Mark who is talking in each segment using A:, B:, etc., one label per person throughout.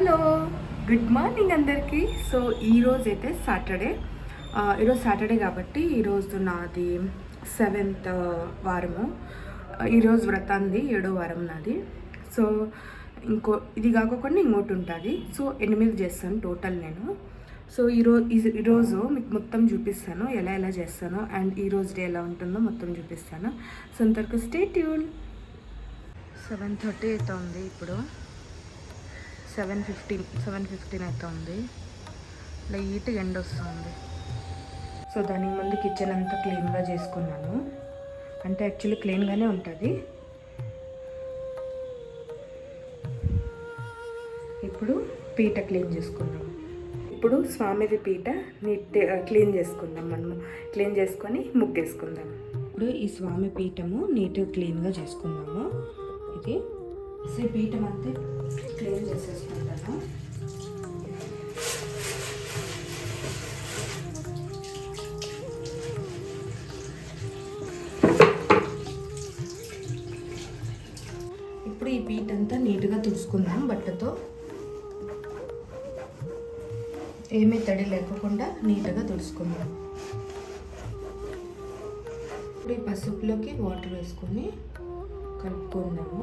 A: Hello, good morning అందరికీ. So ఈరోజు అయితే ఈరోజు సాటర్డే కాబట్టి ఈరోజు నాది 7th వారము. ఈరోజు వ్రతాంది 7వ వారం నాది. సో ఇది కాకుండా ఇంకోటి ఉంటుంది. సో 8 చేస్తాను టోటల్ నేను. సో ఈరోజు మీకు మొత్తం చూపిస్తాను ఎలా చేస్తాను అండ్ ఈరోజు డే ఎలా ఉంటుందో మొత్తం చూపిస్తాను. సో అంతవరకు స్టే ట్యూన్. 7:30 అయితే ఉంది, ఇప్పుడు 7:15 అయితే ఉంది. లైట్గా ఎండ వస్తుంది. సో దానికి ముందు కిచెన్ అంతా క్లీన్గా చేసుకున్నాను. అంటే యాక్చువల్లీ క్లీన్గానే ఉంటుంది. ఇప్పుడు పీట క్లీన్ చేసుకుందాం. ఇప్పుడు స్వామిది పీట క్లీన్ చేసుకుందాం. మనము క్లీన్ చేసుకొని ముగ్గేసుకుందాం. ఇప్పుడు ఈ స్వామి పీఠము నీట్గా క్లీన్గా చేసుకుందాము. ఇది పీఠం అంతా క్లీన్ చేసేసుకుంటాను. ఇప్పుడు ఈ పీట అంతా నీట్గా తుడుచుకుందాం బట్టతో. ఏమీ తడి లేకుండా నీట్గా తుడుచుకుందాం. ఇప్పుడు ఈ పసుపులోకి వాటర్ వేసుకొని కలుపుకుందాము.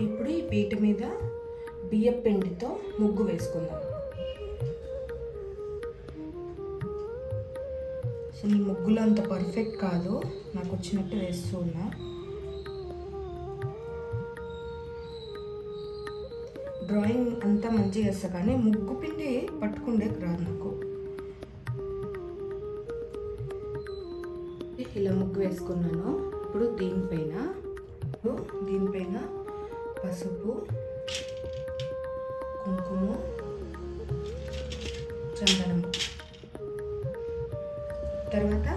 A: ఇప్పుడు ఈ పీట మీద బియ్యం పిండితో ముగ్గు వేసుకుందాం. సో ఈ ముగ్గులో అంత పర్ఫెక్ట్ కాదు, నాకు వచ్చినట్టు వేస్తూ ఉన్నా. డ్రాయింగ్ అంతా మంచిగా వేస్తా కానీ ముగ్గు పిండి పట్టుకుండే రాదు నాకు. ఇలా ముగ్గు వేసుకున్నాను. ఇప్పుడు దీనిపైన పసుపు, కుంకుమ, చందనము, తర్వాత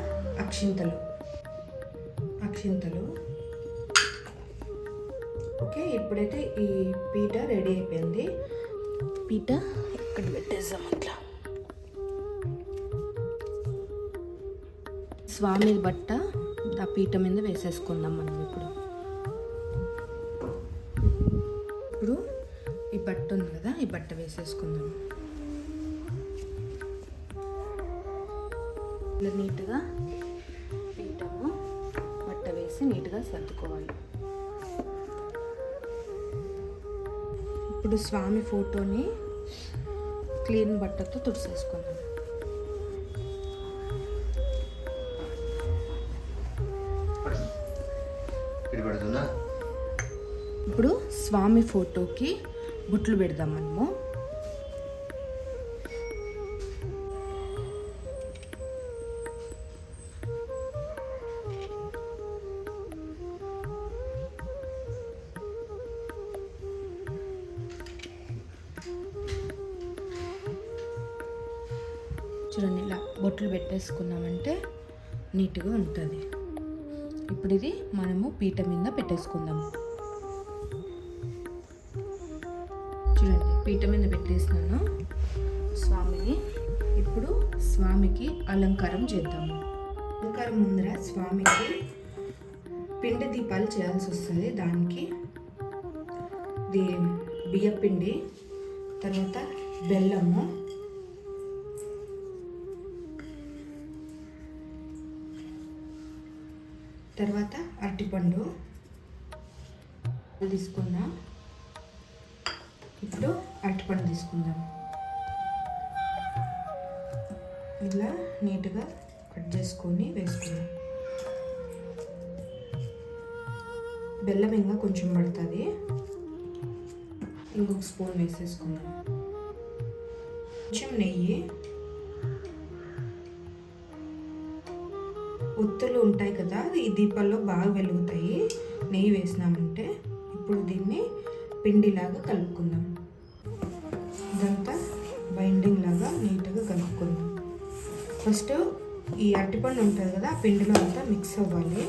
A: అక్షింతలు. ఓకే, ఇప్పుడైతే ఈ పీట రెడీ అయిపోయింది. పీట ఇక్కడ పెట్టేద్దాం. అట్లా స్వామి బట్ట ఆ పీట మీద వేసేసుకుందాం మనం. ఇప్పుడు ఈ బట్ట ఉంది కదా, ఈ బట్ట వేసేసుకుందాం. ఇలా నీట్గా పీఠము బట్ట వేసి నీట్గా సర్దుకోవాలి. ఇప్పుడు స్వామి ఫోటోని క్లీన్ బట్టతో తుడిసేసుకుందాం. ఇప్పుడు స్వామి ఫోటోకి బొట్లు పెడదాం మనము. చూడండి, ఇలా బొట్లు పెట్టేసుకున్నామంటే నీట్గా ఉంటుంది. ఇప్పుడు ఇది మనము పీట మీద పెట్టేసుకుందాము. చూడండి, పీట మీద పెట్టేసినాను స్వామిని. ఇప్పుడు స్వామికి అలంకారం చేద్దాము. అలంకారం ముందర స్వామికి పిండి దీపాలు చేయాల్సి వస్తుంది. దానికి బియ్యం పిండి, తర్వాత బెల్లము, తర్వాత అరటిపండు తీసుకుందాం. ఇప్పుడు అరటిపండు తీసుకుందాం. ఇలా నీట్గా కట్ చేసుకొని వేసుకుందాం. బెల్లం ఇంకా కొంచెం పడుతుంది. ఇంకొక స్పూన్ వేసేసుకుందాం. కొంచెం నెయ్యి, ఒత్తులు ఉంటాయి కదా, ఈ దీపాల్లో బాగా వెలుగుతాయి నెయ్యి వేసినామంటే. ఇప్పుడు దీన్ని పిండిలాగా కలుపుకుందాం. ఇదంతా బైండింగ్ లాగా నీట్గా కలుపుకుందాం. ఫస్ట్ ఈ అరటిపండు ఉంటుంది కదా, ఆ పిండిలో అంతా మిక్స్ అవ్వాలి.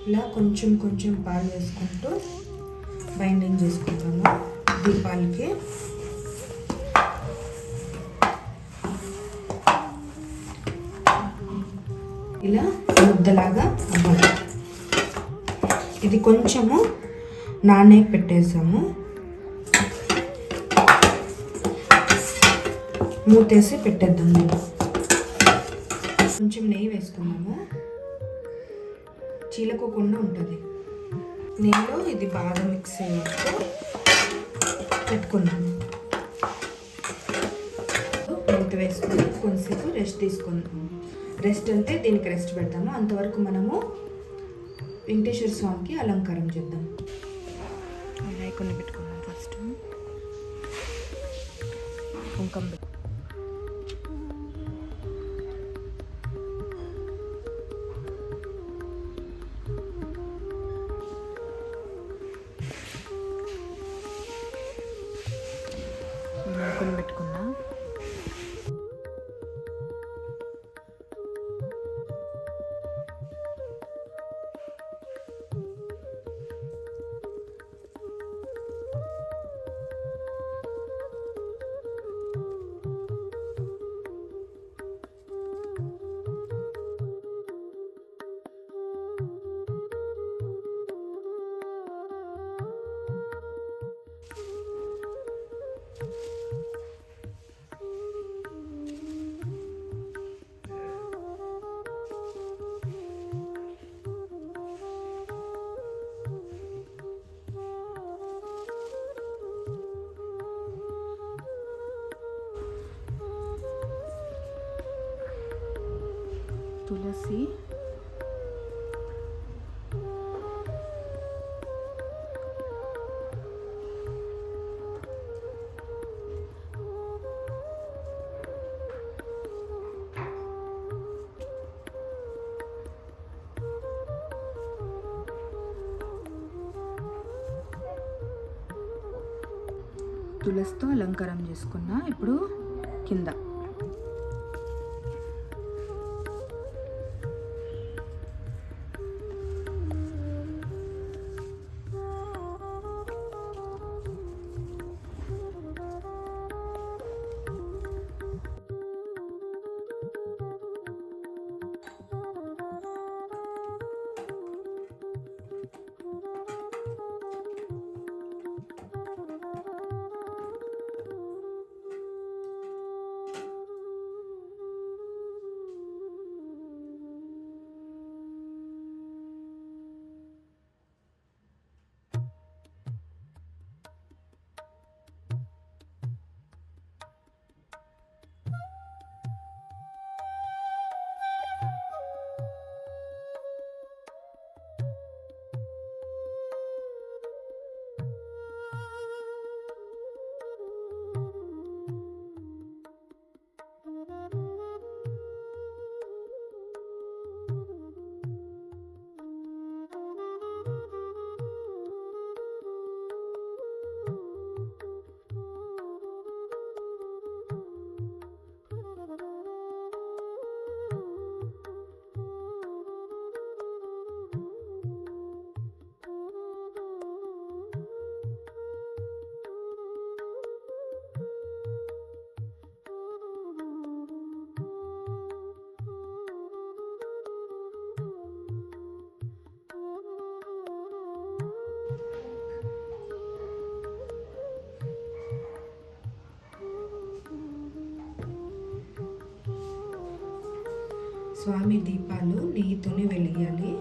A: ఇలా కొంచెం కొంచెం పాలు వేసుకుంటూ బైండింగ్ చేసుకుంటాము దీపాలకి. ఇలా ముద్దలాగా అవ్వాలి. ఇది కొంచెము నానే పెట్టేసాము, మూతేసి పెట్టేద్దాం. కొంచెం నెయ్యి వేసుకున్నాము, చీలకోకుండా ఉంటుంది. నెయ్యిలో ఇది బాగా మిక్స్ అయ్యేట్టు పెట్టుకున్నాము. మూత వేసుకుని కొంచెంసేపు రెస్ట్ తీసుకుందాము. రెస్ట్ అంటే దీనికి రెస్ట్ పెడతాము. అంతవరకు మనము వెంకటేశ్వర స్వామికి అలంకారం చేద్దాం. వినాయకుడిని పెట్టుకున్నాం. ఫస్ట్ కుంకుమ వినాయకుడిని పెట్టుకున్నా. తులసి, తులసితో అలంకారం చేసుకున్నా. ఇప్పుడు కింద స్వామి దీపాలు నెయ్యితోనే వెలిగాలి.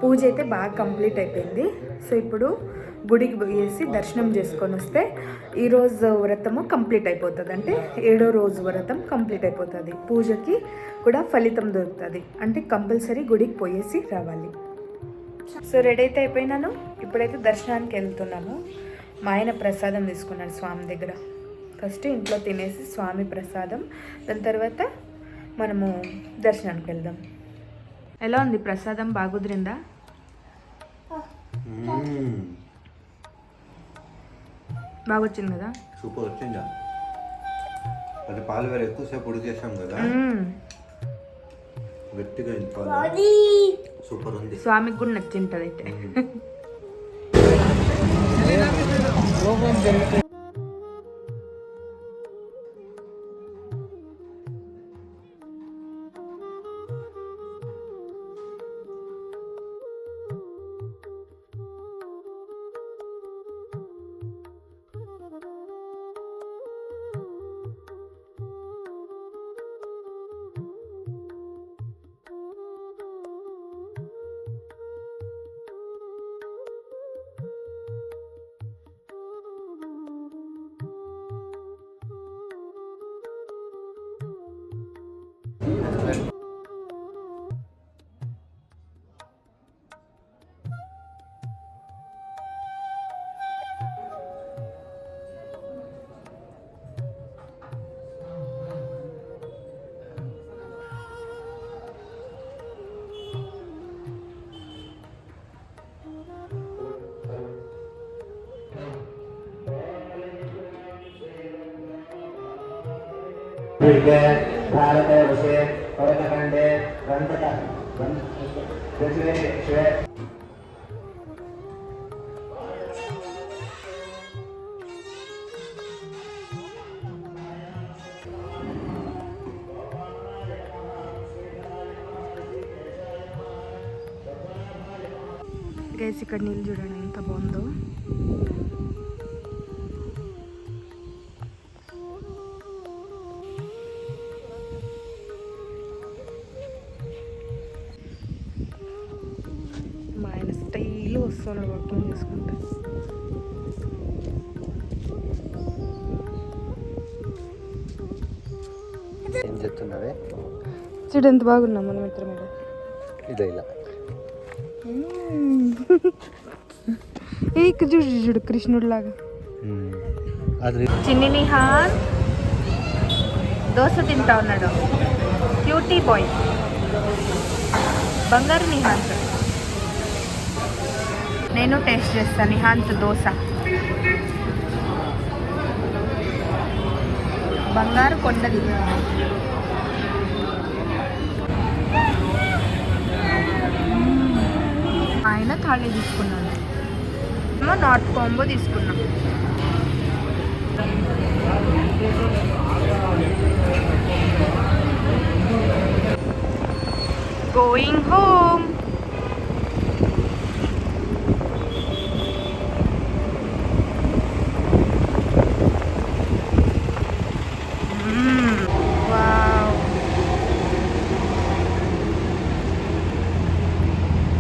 A: పూజ అయితే బాగా కంప్లీట్ అయిపోయింది. సో ఇప్పుడు గుడికి పోయేసి దర్శనం చేసుకొని వస్తే ఈరోజు వ్రతము కంప్లీట్ అయిపోతుంది. అంటే 7వ రోజు వ్రతం కంప్లీట్ అయిపోతుంది. పూజకి కూడా ఫలితం దొరుకుతుంది. అంటే కంపల్సరీ గుడికి పోయేసి రావాలి. సో రెడీ అయితే అయిపోయినాను. ఇప్పుడైతే దర్శనానికి వెళ్తున్నాము. మా ఆయన ప్రసాదం తీసుకున్నాడు స్వామి దగ్గర. ఫస్ట్ ఇంట్లో తినేసి స్వామి ప్రసాదం, దాని తర్వాత మనము దర్శనానికి వెళ్దాం. ఎలా ఉంది ప్రసాదం? బాగా కుదిరిందా? బాగా వచ్చింది కదా?
B: సూపర్ వచ్చిందా? అది పాలు వేరే ఎక్కువసేపు ఉడికేసాం కదా, గట్టిగా సూపర్ ఉంది.
A: స్వామికి కూడా నచ్చింటది అయితే.
C: भारते वशे भरतखंडे दक्षिणे
A: గైస్ ఇక్కడ నీళ్ళు చూడండి ఎంత బాగుందో. మా ఆయన స్టైల్ వస్తున్నాడు వర్కింగ్ చేసుకుంటా.
B: ఏం చెప్తున్నావే?
A: చూడు ఎంత బాగున్నాం మనం ఇద్దరం.
B: ఇదో ఇలా
A: చూడు చూడు కృష్ణుడు లాగా.
B: అది
A: చిన్ని నిహాన్ దోశ తింటా ఉన్నాడు. క్యూటీ బాయ్ బంగారు నిహాన్స్. నేను టేస్ట్ చేస్తాను నిహాన్స్ దోశ. బంగారు కొండది. ఆయన థాళీ తీసుకున్నాను, నాట్ కాంబో తీసుకున్నాం. Going home.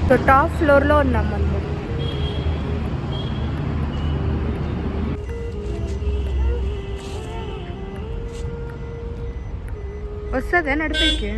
A: సో టాప్ ఫ్లోర్లో ఉన్నాం మనం. వస్తుందా నడిపేకి?